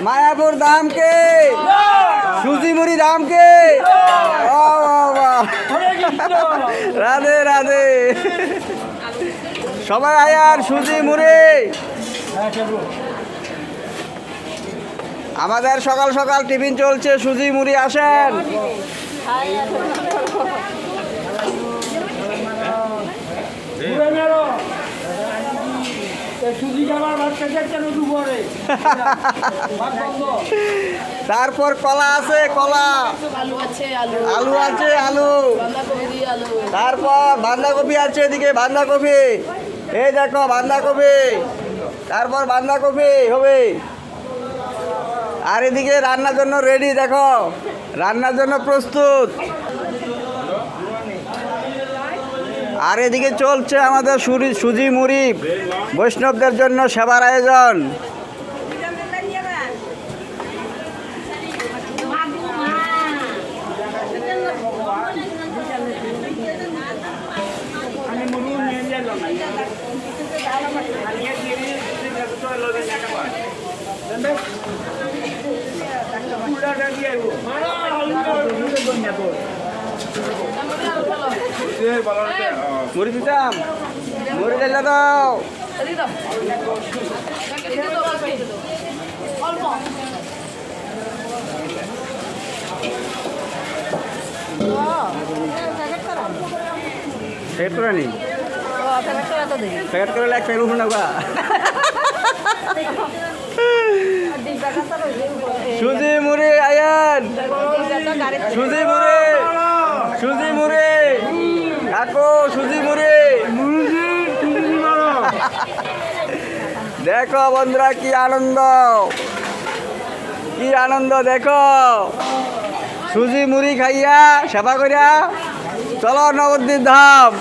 মায়াপুর দাম কে, সুজি মুড়ি দাম কে, রাধে রাধে। সবাই আয়ার সুজি মুড়ি। আমাদের সকাল সকাল টিফিন চলছে, সুজি মুড়ি আসেন। তারপর কলা আছে, কলা, আলু আছে, আলু, তারপর বাঁধাকপি আছে, এদিকে বাঁধাকপি, এই দেখো বাঁধাকপি, তারপর বাঁধাকপি হবে। আর এদিকে রান্নার জন্য রেডি, দেখো রান্নার জন্য প্রস্তুত। আর এদিকে চলছে আমাদের সুজি মুড়ি, বৈষ্ণবদের জন্য সেবার আয়োজন। মুড়ি দিতাম, মুড়ি দিলে দাও। প্যাকেট করে নি, প্যাকেট করে এক প্যাকেট উঠুন না। সুজি মুড়ি আয়ান, সুজি মুড়ি, সুজি মুড়ি কাকু, সুজি মুড়ি। দেখো বন্ধুরা কি আনন্দ, কি আনন্দ, দেখো সুজি মুড়ি খাইয়া সেবা করিয়া চলো নবদ্বীপ ধাম।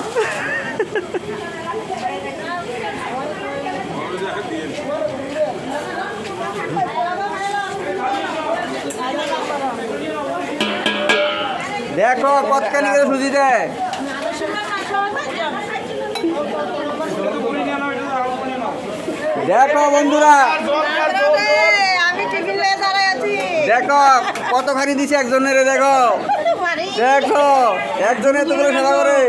দেখো কতখানি করে সুজি দেয়। দেখো বন্ধুরা, দেখো কতখানি দিছে একজনের, দেখো দেখো একজনের তো করে সেবা করে।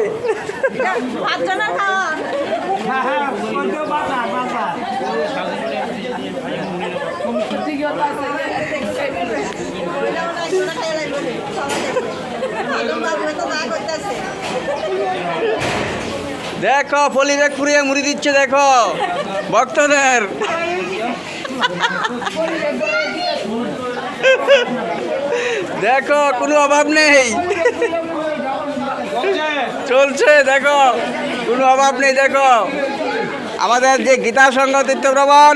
দেখো পলিব্যাগ পুড়িয়ে মুড়ি দিচ্ছে, দেখো ভক্তদের। দেখো কোনো অভাব নেই, চলছে, দেখো কোনো অভাব নেই। দেখো আমাদের যে গীতা সংঘ তীর্থভ্রমণ,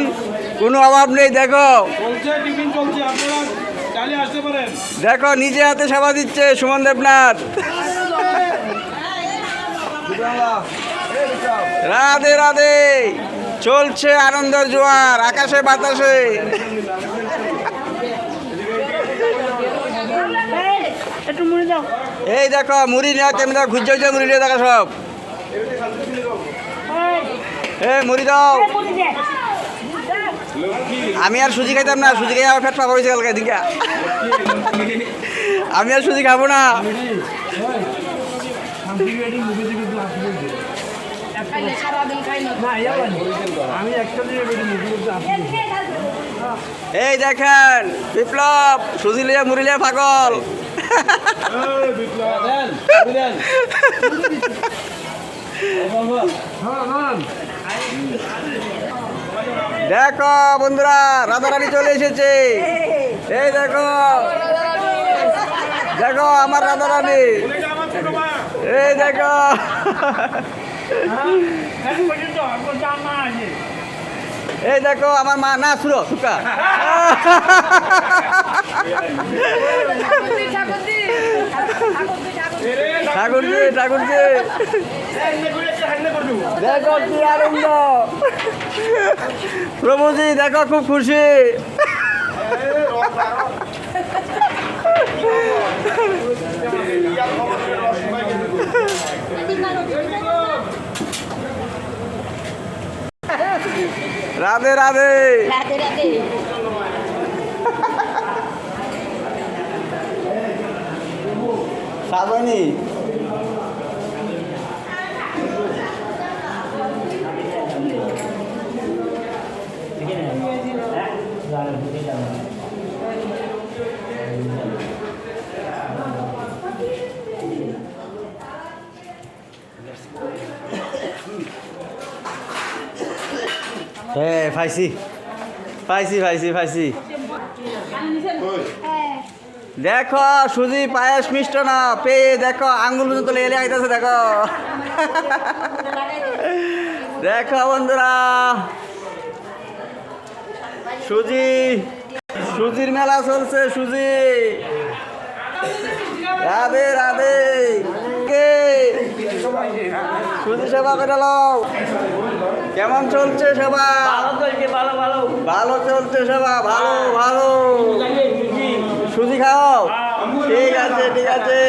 কোনো অভাব নেই। দেখো দেখো নিজে হাতে সেবা দিচ্ছে সুমন দেবনাথ। রাধে রাধে, চলছে আনন্দের জোয়ার আকাশে বাতাসে। এই দেখো মুড়ি নেওয়া কেমন ঘুরছে ঘুরছে মুড়ি নিয়ে, দেখো সব। এই মুড়ি দাও। আমি আর সুজি খাইতাম না, সুজি খাই আমার পেট ফাঁকা হয়েছে কালকে দিকে। আমি আর সুজি খাবো না। এই দেখেন বিপ্লব সুজি লিয়া মুড়ি লিয়া পাগল। দেখো বন্ধুরা রাধারানী চলে এসেছে। এই দেখো, দেখো আমার রাধারানী। এই দেখো এই দেখো আমার মা, না শুনো সুকা। ঠাকুরজি ঠাকুরজি, দেখো কি আনন্দ। প্রভুজি দেখো খুব খুশি। রাধে রাধে। রাধে রাধে। শ্রাবণী হ্যাঁ পাইছি পাইছি পাইছি পাইছি। দেখো সুজি পায়েস মিষ্ট না পেয়ে দেখো আঙ্গুল পর্যন্ত লেগে আইতেছে দেখো। দেখো বন্ধুরা সুজি সুজির মেলা চলছে সুজি। রাধে রাধে। কে সুজি সেবা করে নাও। কেমন চলছে সেবা? ভালো চলছে সেবা ভালো ভালো। সুজি খাও ঠিক আছে ঠিক আছে।